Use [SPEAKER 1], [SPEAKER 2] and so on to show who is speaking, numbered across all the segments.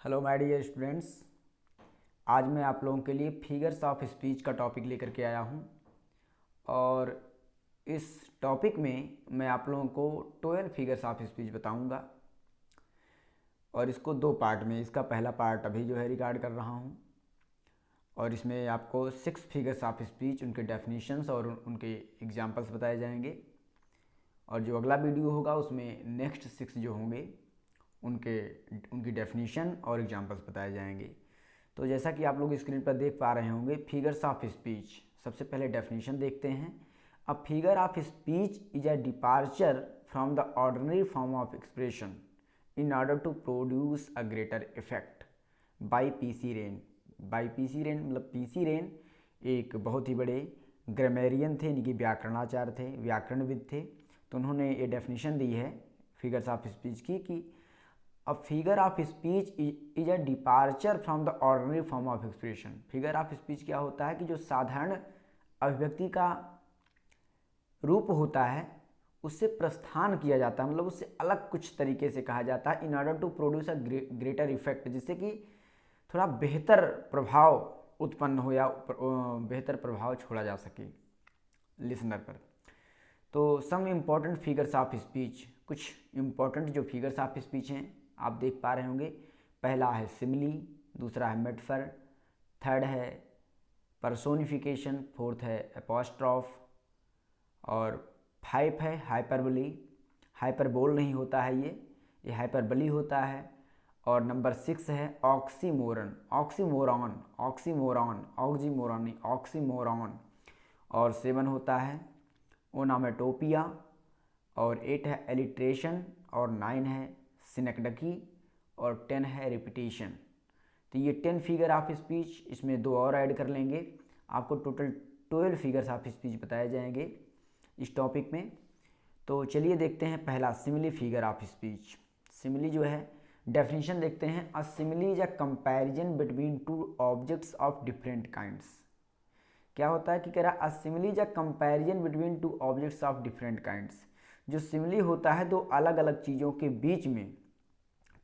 [SPEAKER 1] Hello my dear students. आज मैं आप लोगों के लिए फिगर्स ऑफ स्पीच का टॉपिक लेकर के आया हूं और इस टॉपिक में मैं आप लोगों को 12 फिगर्स ऑफ स्पीच बताऊंगा और इसको दो पार्ट में, इसका पहला पार्ट अभी जो है रिकॉर्ड कर रहा हूं और इसमें आपको 6 फिगर्स ऑफ स्पीच, उनके डेफिनेशंस और उनके एग्जांपल्स बताए जाएंगे और जो अगला वीडियो होगा उसमें नेक्स्ट 6 जो होंगे उनकी डेफिनेशन और एग्जांपल्स बताए जाएंगे। तो जैसा कि आप लोग स्क्रीन पर देख पा रहे होंगे, फिगर्स ऑफ स्पीच, सबसे पहले डेफिनेशन देखते हैं। A figure of speech is a departure from the ordinary form of expression in order to produce a greater effect by P C. Wren. By P C. Wren मतलब पी.सी. रेन एक बहुत ही बड़े grammarian थे, यानी कि व्याकरणाचार्य थे, व्याकरणविद थे। तो उन्होंने ये डेफिनेशन दी है फिगर्स ऑफ स्पीच की कि अ figure of speech is a departure from the ordinary form of expression. Figure of speech क्या होता है कि जो साधारण अभिव्यक्ति का रूप होता है उससे प्रस्थान किया जाता है, मतलब उससे अलग कुछ तरीके से कहा जाता है in order to produce a greater effect, जिससे कि थोड़ा बेहतर प्रभाव उत्पन्न हो या बेहतर प्रभाव छोड़ा जा सके लिसनर पर। तो some important figures of speech, कुछ इम्पॉर्टेंट जो फिगर्स ऑफ स्पीच हैं आप देख पा रहे होंगे। पहला है सिमिली, दूसरा है मेटफर, थर्ड है पर्सोनिफिकेशन, फोर्थ है एपोस्ट्रॉफ और फाइव है हाइपरबली। हाइपरबोल नहीं होता है, ये हाइपरबली होता है। और नंबर 6 है ऑक्सीमोरन, ऑक्सीमोरॉन, ऑक्सीमोरॉन, ऑक्सीमोरॉन नहीं, ऑक्सीमोरॉन। और 7 होता है ओनामेटोपिया और 8 है एलिट्रेशन और 9 है सिनेक्डकी और 10 है रिपीटिशन। तो ये 10 फिगर ऑफ स्पीच, इसमें 2 और ऐड कर लेंगे, आपको टोटल 12 फिगर्स ऑफ स्पीच बताए जाएंगे इस टॉपिक में। तो चलिए देखते हैं पहला simile figure of speech. Simile जो है डेफिनेशन देखते हैं। A simile is a comparison between two objects of different kinds. क्या होता है कि कह रहा है a simile is a comparison between two objects of different kinds. जो सिमिली होता है दो अलग अलग चीज़ों के बीच में,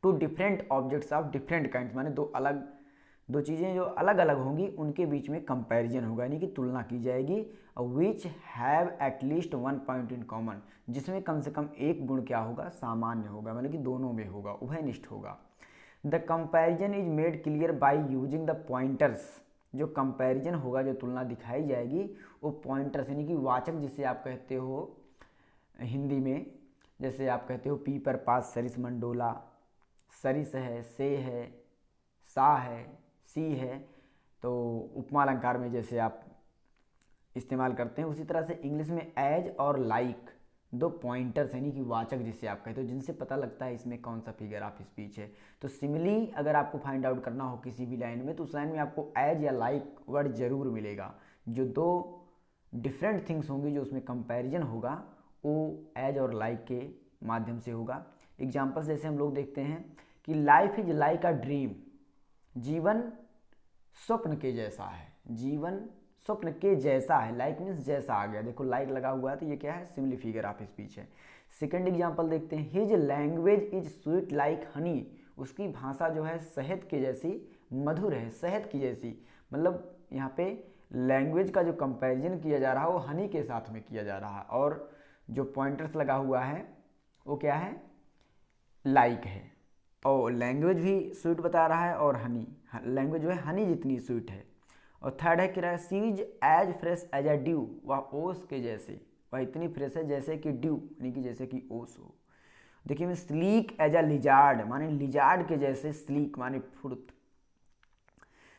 [SPEAKER 1] two different objects of different kinds माने दो चीज़ें जो अलग अलग होंगी उनके बीच में कंपैरिजन होगा, यानी कि तुलना की जाएगी। Which have at least one point in common, जिसमें कम से कम एक गुण क्या होगा, सामान्य होगा, मतलब कि दोनों में होगा, उभयनिष्ठ होगा। The comparison is made clear by using the pointers. जो कंपैरिजन होगा, जो तुलना दिखाई जाएगी, वो पॉइंटर्स यानी कि वाचक, जिसे आप कहते हो हिंदी में, जैसे आप कहते हो पी पर पास सरिस मंडोला, सरिस है, से है, सा है, सी है। तो उपमा अलंकार में जैसे आप इस्तेमाल करते हैं, उसी तरह से इंग्लिश में एज और लाइक दो पॉइंटर्स यानी कि वाचक, जिसे आप कहते हो, जिनसे पता लगता है इसमें कौन सा फिगर ऑफ स्पीच है। तो सिमिली अगर आपको फाइंड आउट करना हो किसी भी लाइन में, तो उस लाइन में आपको एज या लाइक वर्ड जरूर मिलेगा। जो दो डिफरेंट थिंग्स होंगी, जो उसमें कंपैरिजन होगा, वो एज और लाइक के माध्यम से होगा। एग्जाम्पल्स जैसे हम लोग देखते हैं कि life is like a dream, जीवन स्वप्न के जैसा है, जीवन स्वप्न के जैसा है। लाइक मीन्स जैसा आ गया, देखो लाइक लगा हुआ है, तो ये क्या है, सिमिली फिगर ऑफ स्पीच है। सेकंड एग्जांपल देखते हैं, his language is sweet like Honey, उसकी भाषा जो है शहद के जैसी मधुर है, शहद की जैसी। मतलब यहाँ पे लैंग्वेज का जो कंपैरिजन किया जा रहा है वो हनी के साथ में किया जा रहा है, और जो पॉइंटर्स लगा हुआ है वो क्या है, लाइक है। और लैंग्वेज भी स्वीट बता रहा है और हनी, लैंग्वेज जो है हनी जितनी स्वीट है। और थर्ड है कि she's as fresh as a dew, वह ओस के जैसे, वह इतनी फ्रेश है जैसे कि ड्यू यानी कि जैसे कि ओस हो। देखिए मैं स्लीक एज अ लिजार्ड, माने लिजार्ड के जैसे, स्लीक माने फुर्त।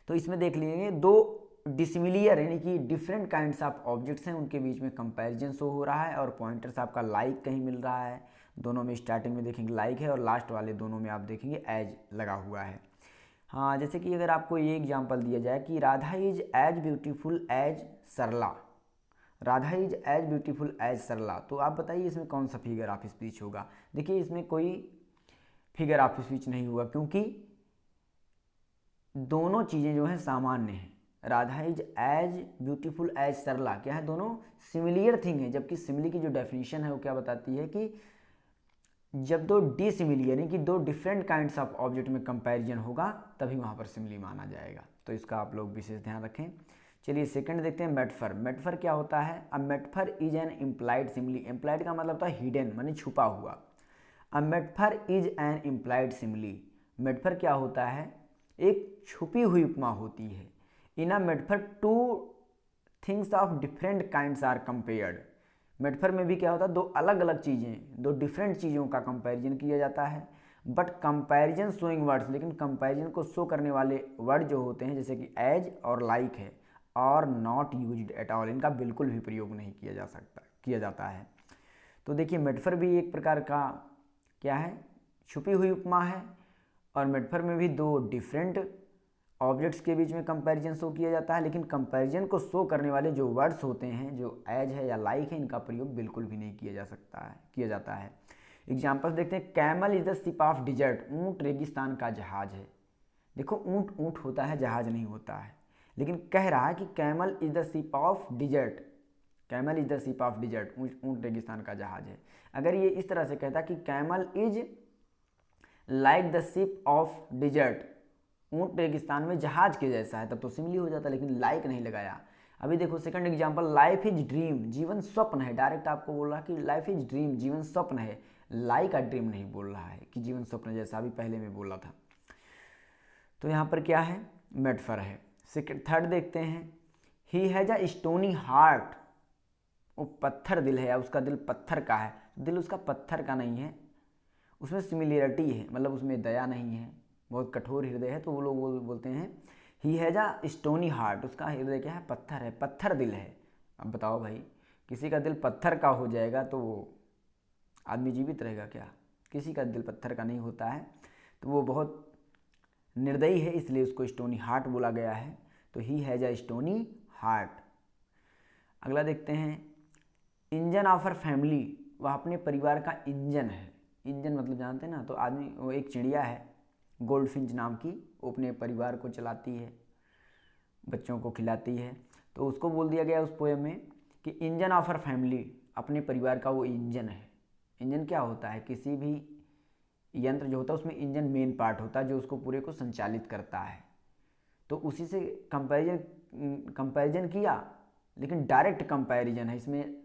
[SPEAKER 1] तो इसमें देख लीजिए दो डिसिमिलियर यानी कि डिफरेंट काइंड्स ऑफ ऑब्जेक्ट्स हैं, उनके बीच में कंपैरिजन शो हो रहा है, और पॉइंटर्स आपका लाइक कहीं मिल रहा है। दोनों में स्टार्टिंग में देखेंगे लाइक है और लास्ट वाले दोनों में आप देखेंगे एज लगा हुआ है। हाँ, जैसे कि अगर आपको ये एग्जांपल दिया जाए कि Radha is as beautiful as Sarla, Radha is as beautiful as Sarla, तो आप बताइए इसमें कौन सा फिगर ऑफ स्पीच होगा। देखिए इसमें कोई फिगर ऑफ स्पीच नहीं होगा, क्योंकि दोनों चीज़ें जो हैं सामान्य हैं। Radha is as beautiful as Sarla क्या है, दोनों सिमिलियर थिंग है, जबकि सिमिली की जो डेफिनेशन है वो क्या बताती है कि जब दो डिसिमिली यानी कि दो डिफरेंट काइंड्स ऑफ ऑब्जेक्ट में कंपैरिजन होगा तभी वहाँ पर सिमिली माना जाएगा। तो इसका आप लोग विशेष ध्यान रखें। चलिए सेकंड देखते हैं मेटफर। मेटफर क्या होता है? A metaphor is an implied simile. Implied का मतलब होता है हिडन माने छुपा हुआ। A metaphor is an implied simile. Metaphor क्या होता है? एक छुपी हुई उपमा होती है। In a metaphor two things of different kinds are compared. Metaphor में भी क्या होता है? दो अलग अलग चीज़ें, दो डिफरेंट चीज़ों का कंपैरिजन किया जाता है। बट कंपैरिजन शोइंग वर्ड्स, लेकिन कंपैरिजन को शो करने वाले वर्ड जो होते हैं जैसे कि एज और लाइक है, और नॉट यूज्ड एट ऑल, इनका बिल्कुल भी प्रयोग नहीं किया जाता है। तो देखिए मेटफर भी एक प्रकार का क्या है? छुपी हुई उपमा है। और मेटफर में भी दो डिफरेंट ऑब्जेक्ट्स के बीच में कंपैरिजन शो किया जाता है, लेकिन कंपैरिजन को शो करने वाले जो वर्ड्स होते हैं, जो एज है या लाइक है, इनका प्रयोग बिल्कुल भी नहीं किया जाता है। एग्जाम्पल्स देखते हैं। Camel is the ship of dessert. ऊँट रेगिस्तान का जहाज है। देखो ऊँट ऊँट होता है, जहाज नहीं होता है, लेकिन कह रहा है कि camel is the ship of dessert. Camel is the ship of dessert, ऊँट रेगिस्तान का जहाज है। अगर ये इस तरह से कहता कि camel is like the ship of dessert, ऊँट रेगिस्तान में जहाज के जैसा है, तब तो सिमिली हो जाता, लेकिन लाइक नहीं लगाया। अभी देखो second example. Life is dream, जीवन स्वप्न है। डायरेक्ट आपको बोल रहा कि लाइफ इज ड्रीम, जीवन स्वप्न है। लाइक अ ड्रीम नहीं बोल रहा है कि जीवन स्वप्न जैसा, अभी पहले में बोला था। तो यहाँ पर क्या है? मेटफर है। सेकंड थर्ड देखते हैं। He has a stony heart. वो पत्थर दिल है, या उसका दिल पत्थर का है। दिल उसका पत्थर का नहीं है, उसमें सिमिलरिटी है, मतलब उसमें दया नहीं है, बहुत कठोर हृदय है। तो वो लोग बोलते हैं he has a stony heart, उसका हृदय क्या है? पत्थर है, पत्थर दिल है। अब बताओ भाई, किसी का दिल पत्थर का हो जाएगा तो वो आदमी जीवित रहेगा क्या? किसी का दिल पत्थर का नहीं होता है, तो वो बहुत निर्दयी है, इसलिए उसको स्टोनी हार्ट बोला गया है। तो he has a stony heart. अगला देखते हैं। इंजन ऑफ अर फैमिली, वह अपने परिवार का इंजन है। इंजन मतलब जानते हैं ना? तो आदमी, वो एक चिड़िया है गोल्डफिंच नाम की, वो अपने परिवार को चलाती है, बच्चों को खिलाती है। तो उसको बोल दिया गया उस पोएम में कि इंजन ऑफ अर फैमिली, अपने परिवार का वो इंजन है। इंजन क्या होता है? किसी भी यंत्र जो होता है उसमें इंजन मेन पार्ट होता है, जो उसको पूरे को संचालित करता है। तो उसी से कंपैरिजन किया, लेकिन डायरेक्ट कंपैरिजन है, इसमें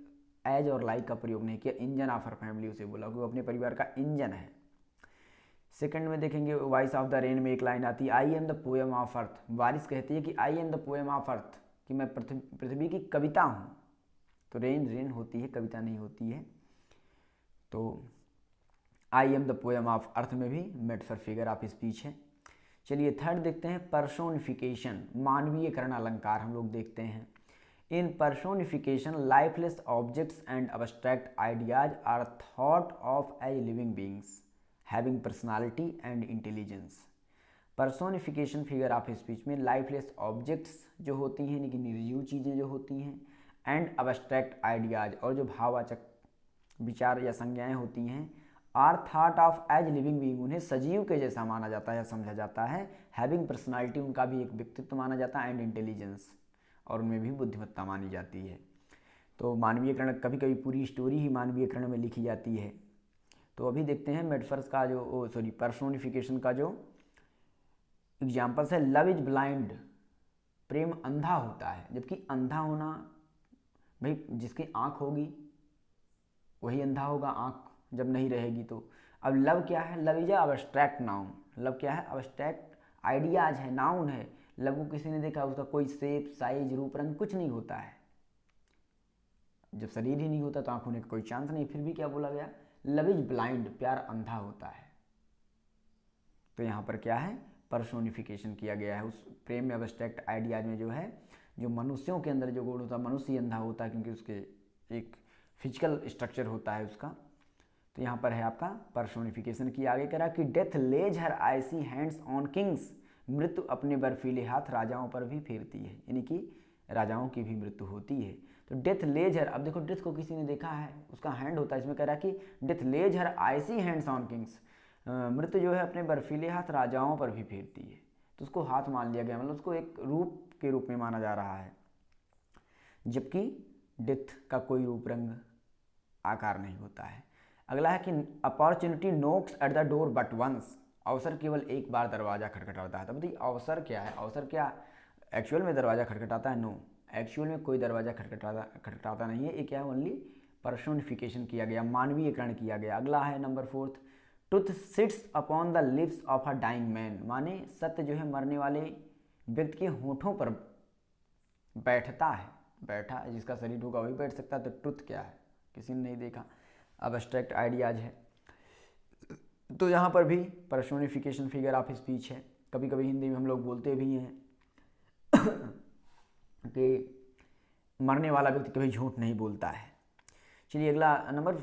[SPEAKER 1] एज और लाइक का प्रयोग नहीं किया। इंजन ऑफ अर फैमिली उसे बोला कि वो अपने परिवार का इंजन है। सेकंड में देखेंगे वॉइस ऑफ द रेन में एक लाइन आती है, I am the poem of earth. बारिश कहती है कि I am the poem of earth, कि मैं पृथ्वी की कविता हूँ। तो रेन रेन होती है, कविता नहीं होती है। तो I am the poem of earth में भी मेटफर फिगर ऑफ स्पीच है। चलिए थर्ड देखते हैं। पर्सोनिफिकेशन, मानवीयकरण अलंकार हम लोग देखते हैं। In personification lifeless objects and abstract ideas are thought of as living beings having personality and intelligence. Personification figure of speech में लाइफलेस ऑब्जेक्ट्स जो होती हैं, यानी कि निर्जीव चीज़ें जो होती हैं, एंड अब्स्ट्रैक्ट आइडियाज, और जो भाववाचक विचार या संज्ञाएं होती हैं, are thought of as living being, उन्हें सजीव के जैसा माना जाता है या समझा जाता है। हैविंग पर्सनालिटी, उनका भी एक व्यक्तित्व माना जाता है, एंड इंटेलिजेंस, और उनमें भी बुद्धिमत्ता मानी जाती है। तो मानवीयकरण, कभी कभी पूरी स्टोरी ही मानवीयकरण में लिखी जाती है। तो अभी देखते हैं मेटफर्स का जो पर्सोनिफिकेशन का जो एग्जाम्पल्स है। लव इज ब्लाइंड, प्रेम अंधा होता है। जबकि अंधा होना, भाई जिसकी आँख होगी वही अंधा होगा, आँख जब नहीं रहेगी तो। अब लव क्या है? Love is abstract noun. Love क्या है? अब्स्ट्रैक्ट आइडियाज है, नाउन है। लव को किसी ने देखा, उसका कोई शेप, साइज, रूप, रंग कुछ नहीं होता है। जब शरीर ही नहीं होता तो आँख होने का कोई चांस नहीं, फिर भी क्या बोला गया? लव इज ब्लाइंड, प्यार अंधा होता है। तो यहाँ पर क्या है? पर्सोनिफिकेशन किया गया है उस प्रेम में, अब्स्ट्रैक्ट आइडियाज में जो है, जो मनुष्यों के अंदर जो गुण होता है, मनुष्य ही अंधा होता है क्योंकि उसके एक फिजिकल स्ट्रक्चर होता है उसका। तो यहाँ पर है आपका पर्सोनिफिकेशन की। आगे कह रहा कि death lays her icy hands on kings, मृत्यु अपने बर्फीले हाथ राजाओं पर भी फेरती है, यानी कि राजाओं की भी मृत्यु होती है। तो डेथ लेज हर, अब देखो डेथ को किसी ने देखा है, उसका हैंड होता है। इसमें कह रहा कि death lays her icy hands on kings, मृत्यु जो है अपने बर्फीले हाथ राजाओं पर भी फेरती है। तो उसको हाथ मान लिया गया, मतलब उसको एक रूप के रूप में माना जा रहा है, जबकि डेथ का कोई रूप, रंग, आकार नहीं होता है। अगला है कि opportunity knocks at the door but once, अवसर केवल एक बार दरवाज़ा खटखटाता है। तो बताइए अवसर क्या है? अवसर क्या एक्चुअल में दरवाज़ा खटखटाता है? नो, एक्चुअल में कोई दरवाज़ा खटखटाता नहीं है। ये क्या है? ओनली पर्सोनिफिकेशन किया गया, मानवीयकरण किया गया। अगला है number 4, truth sits upon the lips of a dying man, माने सत्य जो है मरने वाले व्यक्ति के होठों पर बैठता है। बैठा, जिसका शरीर होगा वही बैठ सकता है। तो ट्रुथ क्या है? किसी ने नहीं देखा। अब एब्स्ट्रैक्ट आइडियाज है, तो यहाँ पर भी पर्सोनिफिकेशन फिगर ऑफ स्पीच है। कभी कभी हिंदी में हम लोग बोलते भी हैं कि मरने वाला व्यक्ति कभी झूठ नहीं बोलता है। चलिए अगला नंबर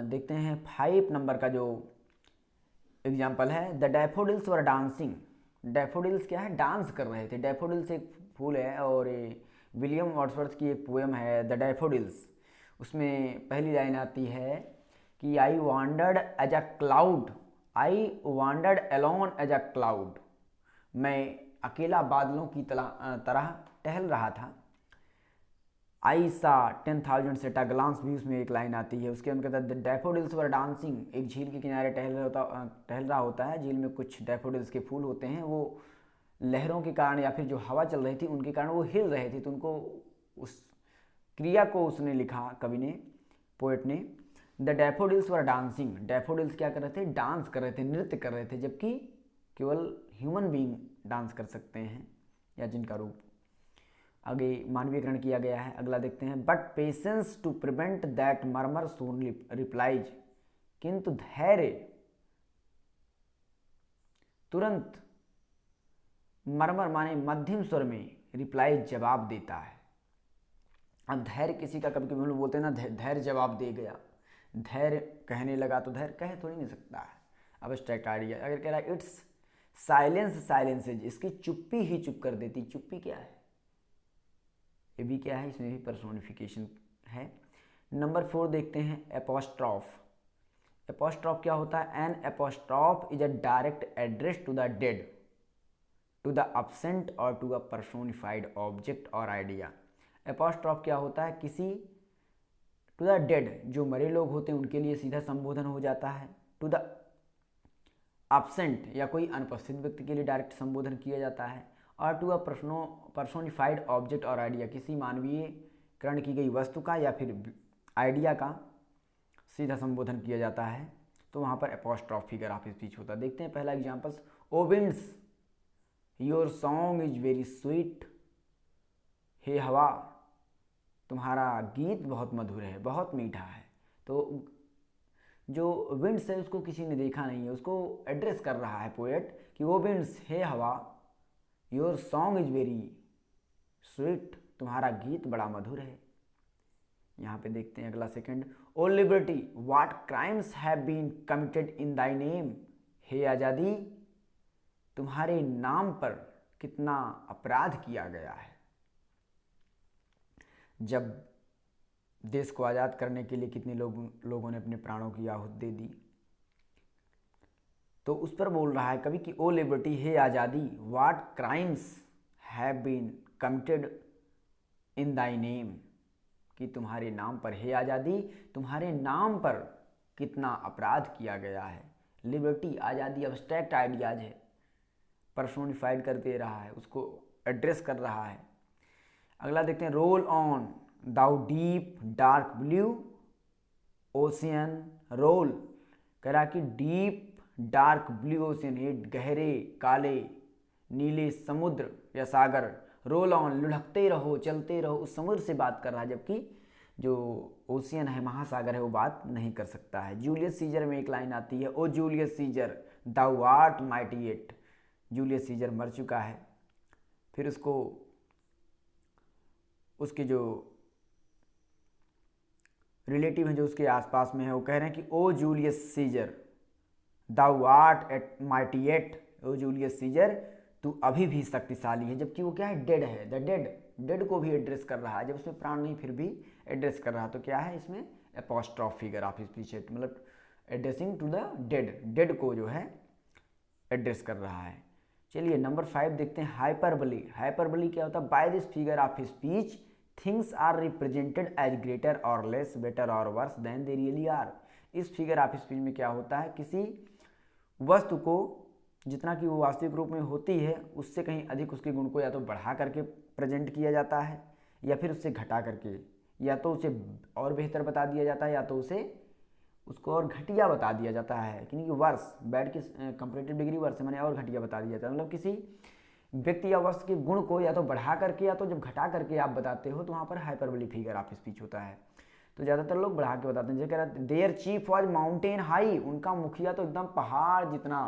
[SPEAKER 1] देखते हैं 5 नंबर का जो एग्जाम्पल है, the daffodils were dancing. Daffodils क्या है? डांस कर रहे थे। डैफोडिल्स एक फूल है और विलियम वर्ड्सवर्थ की एक पोएम है द डैफोडिल्स। उसमें पहली लाइन आती है कि I wandered as a cloud, I wandered alone as a cloud, मैं अकेला बादलों की तरह टहल रहा था। आई सा 10,000 सेट अ ग्लांस भी उसमें एक लाइन आती है। उसके अंदर कहता है द डैफोडिल्स वर डांसिंग, एक झील के किनारे टहल रहा होता है। झील में कुछ डैफोडिल्स के फूल होते हैं, वो लहरों के कारण या फिर जो हवा चल रही थी उनके कारण वो हिल रहे थे। तो उनको उस क्रिया को उसने लिखा, कवि ने, पोएट ने, the daffodils were dancing. Daffodils क्या कर रहे थे? डांस कर रहे थे, नृत्य कर रहे थे, जबकि केवल ह्यूमन बीइंग डांस कर सकते हैं, या जिनका रूप। आगे मानवीयकरण किया गया है। अगला देखते हैं, but patience to prevent that murmur soon replies, किंतु धैर्य तुरंत मर्मर माने मध्यम स्वर में रिप्लाई जवाब देता है। अब धैर्य किसी का, कभी कभी हम लोग बोलते हैं ना धैर्य जवाब दे गया, धैर्य कहने लगा, तो धैर्य कह थोड़ी नहीं सकता है। अब स्ट्राइक आइडिया अगर कह रहा है इट्स साइलेंस साइलेंसेज, इसकी चुप्पी ही चुप कर देती। चुप्पी क्या है? ये भी क्या है? इसमें भी पर्सोनिफिकेशन है। नंबर 4 देखते हैं, एपोस्ट्रॉफ। एपोस्ट्रॉफ क्या होता है? An apostrophe is a direct address to the dead, to the absent और टू अ personified ऑब्जेक्ट और आइडिया। एपोस्ट्रॉफ क्या होता है? किसी टू द डेड, जो मरे लोग होते हैं उनके लिए सीधा संबोधन हो जाता है। टू द absent या कोई अनुपस्थित व्यक्ति के लिए डायरेक्ट संबोधन किया जाता है। और टू अ पर्सोनिफाइड ऑब्जेक्ट और आइडिया, किसी मानवीयकरण की गई वस्तु का या फिर आइडिया का सीधा संबोधन किया जाता है, तो वहाँ पर एपोस्ट्रॉफ फिगर ऑफ स्पीच होता है। देखते हैं पहला examples. O winds your song is very sweet, हे हवा तुम्हारा गीत बहुत मधुर है, बहुत मीठा है। तो जो विंड्स है उसको किसी ने देखा नहीं है, उसको एड्रेस कर रहा है पोएट कि वो विंड्स, हे हवा, your song is very sweet, तुम्हारा गीत बड़ा मधुर है। यहाँ पे देखते हैं अगला second, O liberty what crimes have been committed in thy name, हे आज़ादी तुम्हारे नाम पर कितना अपराध किया गया है। जब देश को आज़ाद करने के लिए कितने लोगों ने अपने प्राणों की आहुति दे दी, तो उस पर बोल रहा है कभी कि ओ लिबर्टी, हे आज़ादी, what crimes have been committed in thy name, कि तुम्हारे नाम पर, हे आज़ादी तुम्हारे नाम पर कितना अपराध किया गया है। लिबर्टी, आज़ादी अब्स्ट्रैक्ट आइडियाज है, पर्सोनिफाइड कर दे रहा है, उसको एड्रेस कर रहा है। अगला देखते हैं, roll on thou deep dark blue ocean roll, कह रहा कि डीप डार्क ब्लू ओशियन, ये गहरे काले नीले समुद्र या सागर, रोल ऑन लुढ़कते रहो, चलते रहो, उस समुद्र से बात कर रहा है, जबकि जो ओशियन है, महासागर है, वो बात नहीं कर सकता है। जूलियस सीजर में एक लाइन आती है, O Julius Caesar thou art mighty yet, Julius Caesar मर चुका है। फिर उसके जो रिलेटिव हैं जो उसके आसपास में है, वो कह रहे हैं कि O Julius Caesar thou art yet mighty yet, O Julius Caesar तू अभी भी शक्तिशाली है, जबकि वो क्या है? डेड है। द डेड, डेड को भी एड्रेस कर रहा है, जब उसमें प्राण नहीं फिर भी एड्रेस कर रहा है। तो क्या है इसमें? एपोस्ट्रॉफ फिगर ऑफ स्पीच है, मतलब addressing to the dead, dead को जो है एड्रेस कर रहा है। चलिए नंबर 5 देखते हैं, हाइपरबली। हाइपरबली क्या होता है? By this figure of things are represented as greater और लेस, बेटर और worse than they really are. इस फिगर ऑफ स्पीच में क्या होता है, किसी वस्तु को जितना कि वो वास्तविक रूप में होती है उससे कहीं अधिक उसके गुण को या तो बढ़ा करके प्रेजेंट किया जाता है या फिर उससे घटा करके, या तो उसे और बेहतर बता दिया जाता है या तो उसे उसको और घटिया बता दिया जाता है, क्योंकि वर्स बैड की कंपैरेटिव डिग्री वर्स है, मैंने और घटिया बता दिया जाता है। मतलब किसी व्यक्ति या वस्तु के गुण को या तो बढ़ा करके या तो जब घटा करके आप बताते हो तो वहाँ पर हाइपरबोलिक फिगर ऑफ स्पीच होता है। तो ज़्यादातर लोग बढ़ा के बताते हैं। जैसे कह रहा है their chief was mountain high, उनका मुखिया तो एकदम पहाड़ जितना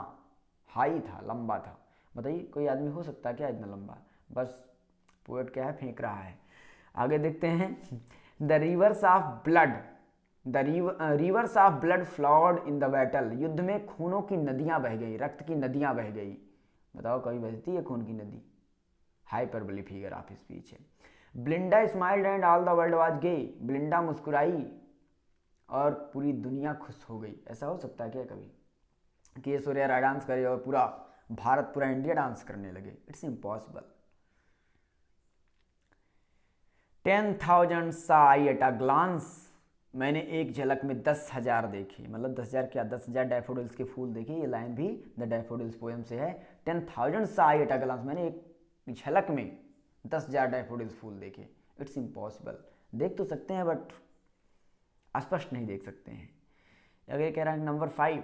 [SPEAKER 1] हाई था, लंबा था। बताइए कोई आदमी हो सकता है क्या इतना लंबा? बस पोएट क्या है, फेंक रहा है। आगे देखते हैं, the reverse of blood, the reverse of blood flawed in the battle, युद्ध में खूनों की नदियां बह गई, रक्त की नदियां बह गई। बताओ कभी बहती है खून की नदी? हाइपरबोलिक फिगर ऑफ स्पीच है। Belinda smiled and all the world was gay, Belinda मुस्कुराई और पूरी दुनिया खुश हो गई। ऐसा हो सकता है क्या कभी कि ऐश्वर्या डांस करे और पूरा भारत, पूरा इंडिया डांस करने लगे? It's impossible. 10,000 saw at a glance, मैंने एक झलक में 10,000 देखे, मतलब 10,000 क्या, 10,000 डैफोडिल्स के फूल देखे। ये लाइन भी द डैफोडिल्स पोएम से है। 10,000 साई एट अ ग्लांस, मैंने एक झलक में 10,000 डैफोडिल्स फूल देखे। It's impossible. देख तो सकते हैं बट स्पष्ट नहीं देख सकते हैं। अगर कह रहा है number 5,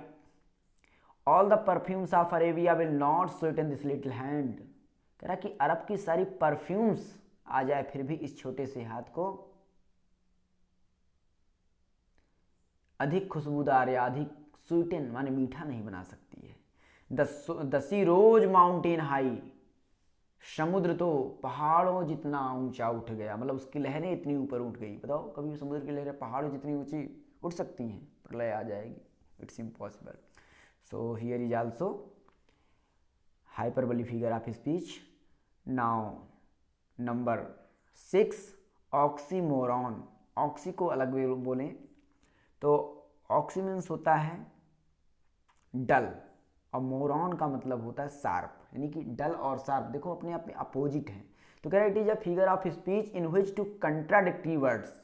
[SPEAKER 1] all the perfumes of Arabia will not sweet in this little hand, कह रहा कि अरब की सारी परफ्यूम्स आ जाए फिर भी इस छोटे से हाथ को अधिक खुशबूदार या अधिक स्वीटन माने मीठा नहीं बना सकती है। The sea rose mountain high, समुद्र तो पहाड़ों जितना ऊंचा उठ गया, मतलब उसकी लहरें इतनी ऊपर उठ गई। बताओ कभी समुद्र की लहरें पहाड़ों जितनी ऊंची उठ सकती हैं? प्रलय आ जाएगी। It's impossible. So here is also hyperbolic figure of speech. Now number 6, oxymoron. Oxy को अलग बोलें तो ऑक्सी मीन्स होता है डल और मोरॉन का मतलब होता है शार्प, यानी कि डल और शार्प देखो अपने आप में अपोजिट हैं। तो कह रहा है it is a figure of speech in which two contradictory words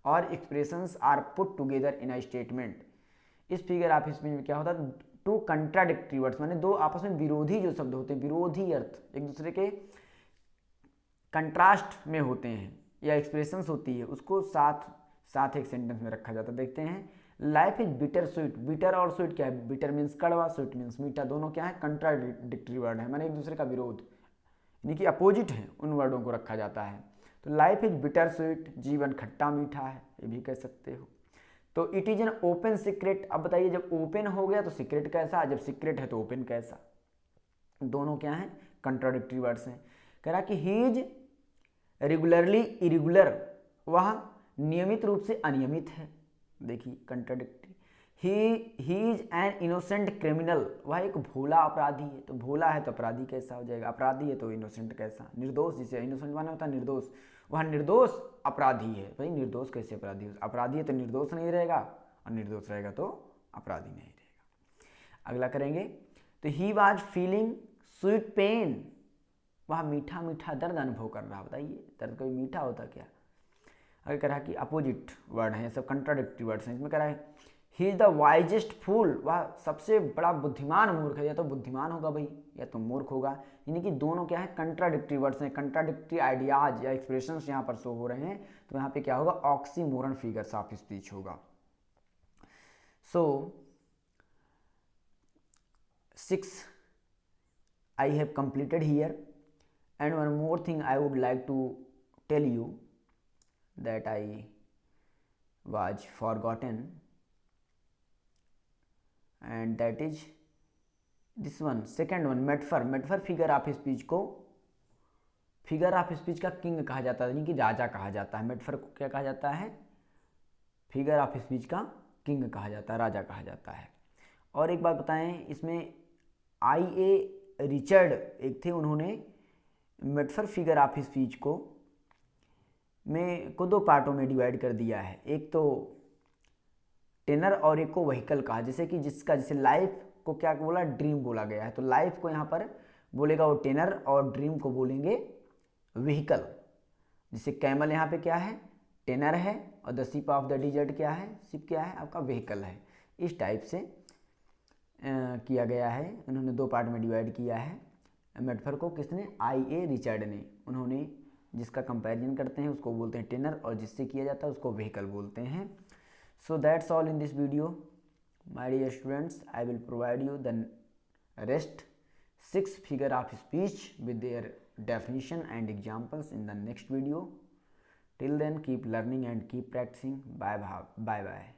[SPEAKER 1] और expressions are put together in a statement. इस फिगर ऑफ स्पीच में क्या होता है, टू कंट्राडिक्टरी वर्ड्स माने दो आपस में विरोधी जो शब्द होते हैं, विरोधी अर्थ एक दूसरे के कंट्रास्ट में होते हैं या एक्सप्रेशंस होती है, उसको साथ एक सेंटेंस में रखा जाता है। देखते हैं, life is bitter sweet, bitter और स्वीट क्या है, बिटर मीन्स कड़वा, स्वीट मीन्स मीठा, दोनों क्या है, कंट्राडिक्टरी वर्ड है, माने एक दूसरे का विरोध, यानी कि अपोजिट है, उन वर्डों को रखा जाता है। तो लाइफ इज बिटर स्वीट, जीवन खट्टा मीठा है, ये भी कह सकते हो। तो it is an open secret, अब बताइए जब ओपन हो गया तो सीक्रेट कैसा, जब सीक्रेट है तो ओपन कैसा? दोनों क्या है, कंट्राडिक्टरी वर्ड्स हैं। कह रहा कि ही इज रेगुलरली इरेगुलर, वह नियमित रूप से अनियमित है। देखिए contradictory. He is an innocent criminal, वह एक भोला अपराधी है। तो भोला है तो अपराधी कैसा हो जाएगा, अपराधी है तो इनोसेंट कैसा, निर्दोष, जिसे इनोसेंट माना होता है निर्दोष, वह निर्दोष अपराधी है। भाई निर्दोष कैसे अपराधी हो, अपराधी है तो निर्दोष नहीं रहेगा और निर्दोष रहेगा तो अपराधी नहीं रहेगा। अगला करेंगे, तो he was feeling sweet pain, वह मीठा मीठा दर्द अनुभव कर रहा। बताइए दर्द कभी मीठा होता क्या? अगर कह रहा है कि अपोजिट वर्ड हैं, सब कंट्राडिक्टरी वर्ड्स हैं। इसमें कह रहा है ही इज द वाइजेस्ट फूल, वह सबसे बड़ा बुद्धिमान मूर्ख है। या तो बुद्धिमान होगा भाई या तो मूर्ख होगा, यानी कि दोनों क्या है, कंट्राडिक्टरी वर्ड्स हैं, कंट्राडिक्टरी आइडियाज या एक्सप्रेशंस यहाँ पर शो हो रहे हैं। तो यहाँ पे क्या होगा, ऑक्सीमोरन फिगर्स ऑफ स्पीच होगा। सो 6 I have completed here, and one more thing I would like to tell you that I was forgotten, and that is this one, second one, मेटफर। मेटफर figure of speech को figure of speech का king कहा जाता है, यानी कि राजा कहा जाता है। मेटफर को क्या कहा जाता है, फिगर ऑफ स्पीच का किंग कहा जाता है, राजा कहा जाता है। और एक बात बताएं, इसमें IA रिचर्ड एक थे, उन्होंने मेटफर फिगर ऑफ स्पीच को दो पार्टों में डिवाइड कर दिया है। एक तो टेनर और एक को व्हीकल कहा, जैसे कि जैसे लाइफ को क्या बोला, ड्रीम बोला गया है, तो लाइफ को यहाँ पर बोलेगा वो टेनर और ड्रीम को बोलेंगे व्हीकल। जैसे कैमल यहाँ पे क्या है, टेनर है और the ship of the dessert क्या है, शिप क्या है आपका व्हीकल है। इस टाइप से किया गया है, इन्होंने दो पार्ट में डिवाइड किया है मेटाफर को। किसने, IA रिचर्ड ने। उन्होंने जिसका कंपैरिजन करते हैं उसको बोलते हैं टेनर, और जिससे किया जाता है उसको व्हीकल बोलते हैं। So that's all in this video my dear students. I will provide you the rest 6 figure of speech with their definition and examples in the next video. Till then, keep learning and keep practicing. Bye bye.